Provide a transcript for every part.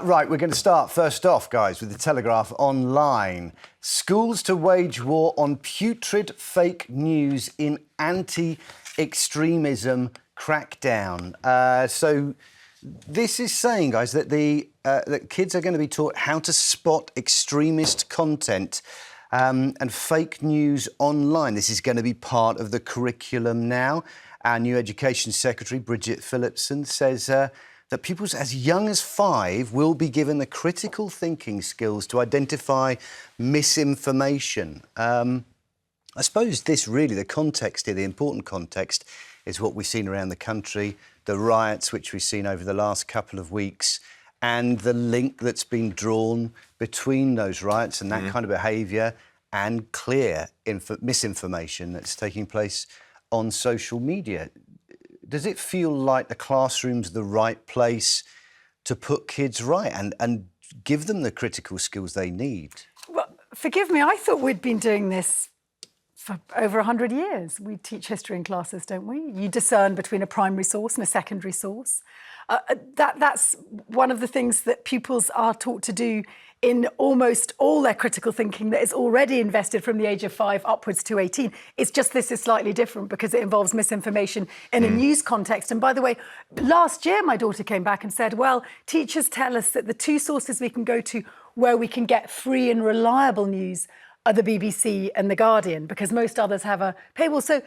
Right, we're going to start first off, guys, with the Telegraph Online. Schools to wage war on putrid fake news in anti-extremism crackdown. So this is saying, guys, that that kids are going to be taught how to spot extremist content and fake news online. This is going to be part of the curriculum now. Our new Education Secretary, Bridget Phillipson, says that pupils as young as 5 will be given the critical thinking skills to identify misinformation. I suppose this really, the context here, the important context, is what we've seen around the country, the riots which we've seen over the last couple of weeks, and the link that's been drawn between those riots and that kind of behaviour and clear misinformation that's taking place on social media. Does it feel like the classroom's the right place to put kids right and give them the critical skills they need? Well, forgive me, I thought we'd been doing this for over 100 years. We teach history in classes, don't we? You discern between a primary source and a secondary source. That's one of the things that pupils are taught to do in almost all their critical thinking that is already invested from the age of 5 upwards to 18. It's just this is slightly different because it involves misinformation in a news context. And by the way, last year my daughter came back and said, well, teachers tell us that the 2 sources we can go to where we can get free and reliable news are the BBC and The Guardian, because most others have a paywall. So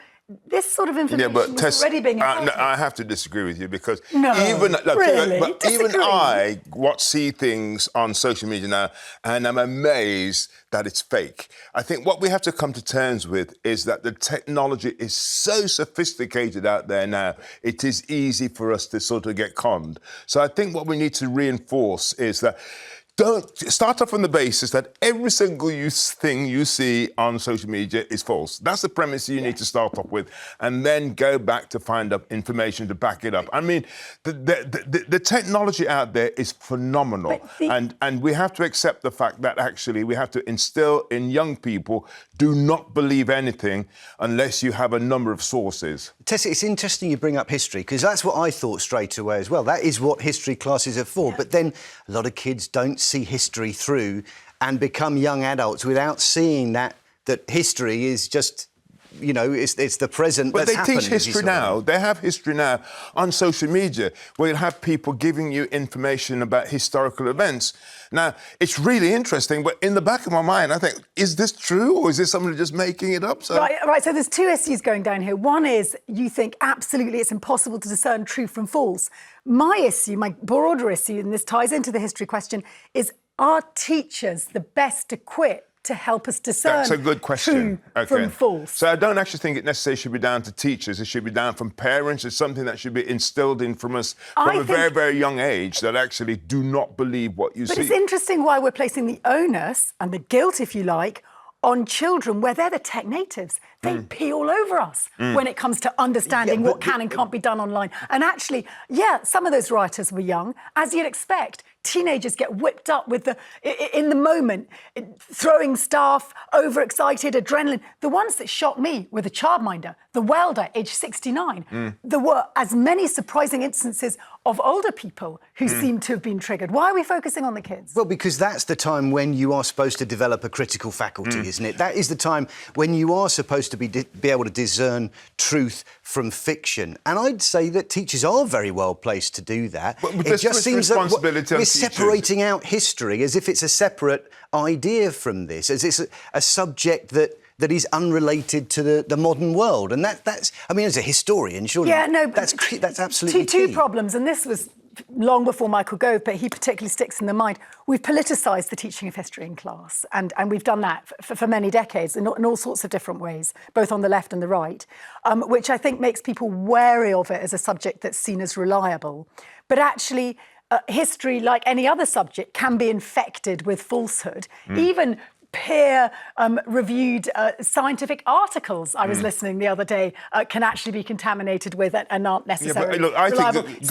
this sort of information is already being imported. I have to disagree with you because even I see things on social media now and I'm amazed that it's fake. I think what we have to come to terms with is that the technology is so sophisticated out there now, it is easy for us to sort of get conned. So I think what we need to reinforce is that don't start off on the basis that every single thing you see on social media is false. That's the premise you need to start off with, and then go back to find up information to back it up. I mean, the technology out there is phenomenal, and we have to accept the fact that actually we have to instill in young people, do not believe anything unless you have a number of sources. Tessa, it's interesting you bring up history, because that's what I thought straight away as well. That is what history classes are for. But then a lot of kids don't see history through and become young adults without seeing that history is just, you know, it's the present. But they teach history now. They have history now on social media, where you'll have people giving you information about historical events. Now, it's really interesting, but in the back of my mind, I think, is this true, or is this somebody just making it up? Right, so there's 2 issues going down here. One is you think absolutely it's impossible to discern true from false. My issue, my broader issue, and this ties into the history question, is are teachers the best equipped to help us discern That's a good question. True from false? So I don't actually think it necessarily should be down to teachers. It should be down from parents. It's something that should be instilled in from us from a very, very young age, that actually do not believe what you see. But it's interesting why we're placing the onus and the guilt, if you like, on children, where they're the tech natives. They pee all over us when it comes to understanding what can and can't be done online. And actually, some of those writers were young, as you'd expect. Teenagers get whipped up with in the moment, throwing stuff, overexcited, adrenaline. The ones that shocked me were the childminder, the welder, aged 69. There were as many surprising instances of older people who seemed to have been triggered. Why are we focusing on the kids? Well, because that's the time when you are supposed to develop a critical faculty, isn't it? That is the time when you are supposed to be able to discern truth from fiction. And I'd say that teachers are very well placed to do that. But it just seems that we're separating out history as if it's a separate idea from this, as it's a subject that is unrelated to the modern world. And that's, I mean, as a historian, surely that's absolutely two key. problems, and this was long before Michael Gove, but he particularly sticks in the mind. We've politicised the teaching of history in class, and we've done that for many decades in all sorts of different ways, both on the left and the right, which I think makes people wary of it as a subject that's seen as reliable. But actually, history, like any other subject, can be infected with falsehood. Even peer-reviewed scientific articles, I was listening the other day, can actually be contaminated with and aren't necessarily but look, I reliable. think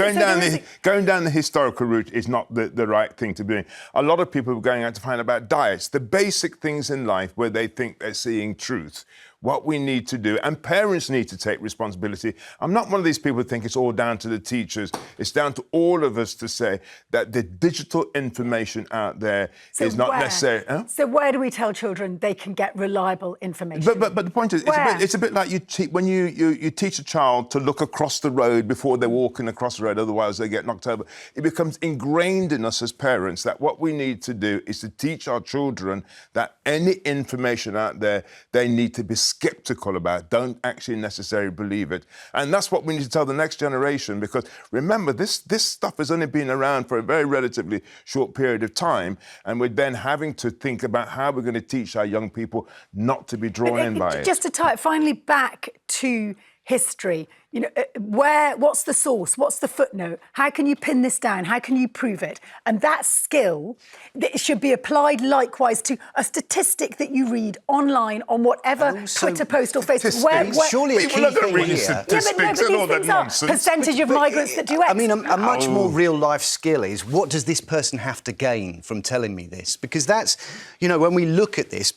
going down the historical route is not the right thing to be doing. A lot of people are going out to find about diets, the basic things in life where they think they're seeing truth. what we need to do, and parents need to take responsibility. I'm not one of these people who think it's all down to the teachers. It's down to all of us to say that the digital information out there is not necessary. Huh? So where do we tell children they can get reliable information? But the point is, it's a bit like when you teach a child to look across the road before they're walking across the road, otherwise they get knocked over. It becomes ingrained in us as parents that what we need to do is to teach our children that any information out there they need to be sceptical about, don't actually necessarily believe it. And that's what we need to tell the next generation, because remember, this stuff has only been around for a very relatively short period of time, and we're then having to think about how we're going to teach our young people not to be drawn in by it. Just to tie it finally back to history, you know, what's the source? What's the footnote? How can you pin this down? How can you prove it? And that skill that should be applied likewise to a statistic that you read online on whatever Twitter post or Facebook. Surely a key thing here. Statistics and all that nonsense. Percentage of migrants that do X. I mean, a much more real-life skill is, what does this person have to gain from telling me this? Because that's, you know, when we look at this,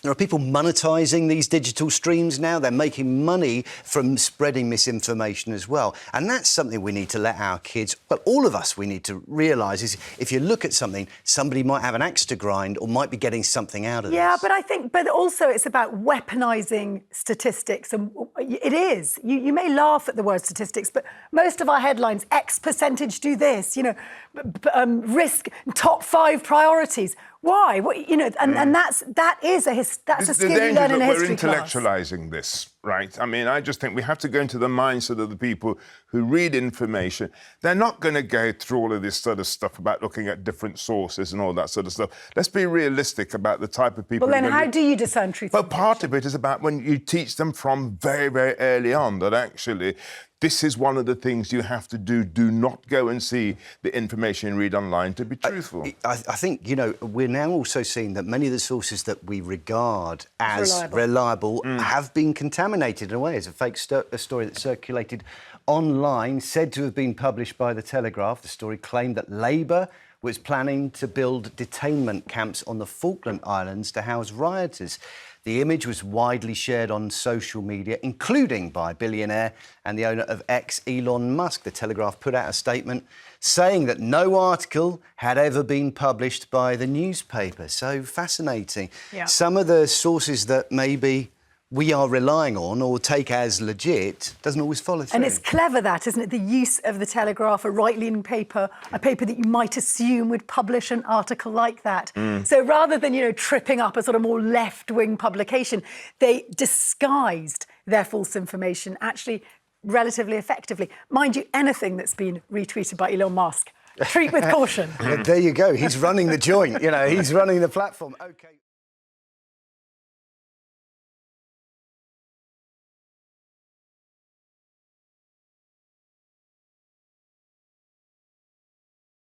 there are people monetising these digital streams now. They're making money from spreading misinformation as well. And that's something we need to let our kids, well, all of us, we need to realise is if you look at something, somebody might have an axe to grind or might be getting something out of this. Yeah, but also it's about weaponising statistics. And it is. You may laugh at the word statistics, but most of our headlines, X percentage do this, you know, risk, top 5 priorities. Why? You know, and that's a skill you learn in a history class. We're intellectualising this, right? I mean, I just think we have to go into the mindset of the people who read information. They're not going to go through all of this sort of stuff about looking at different sources and all that sort of stuff. Let's be realistic about the type of people. Well, then how do you discern truth? Well, part of it is about when you teach them from very, very early on that actually this is one of the things you have to do. Do not go and see the information you read online to be truthful. I think, you know, we're now also seeing that many of the sources that we regard as reliable have been contaminated in a way. It's a fake story that circulated online, said to have been published by The Telegraph. The story claimed that Labour was planning to build detainment camps on the Falkland Islands to house rioters. The image was widely shared on social media, including by billionaire and the owner of X, Elon Musk. The Telegraph put out a statement saying that no article had ever been published by the newspaper. So fascinating. Yeah. Some of the sources that maybe we are relying on or take as legit doesn't always follow through. And it's clever that, isn't it? The use of the Telegraph, a right-leaning paper, a paper that you might assume would publish an article like that. So rather than, you know, tripping up a sort of more left-wing publication, they disguised their false information actually relatively effectively. Mind you, anything that's been retweeted by Elon Musk, treat with caution. There you go. He's running the joint, you know, he's running the platform. OK.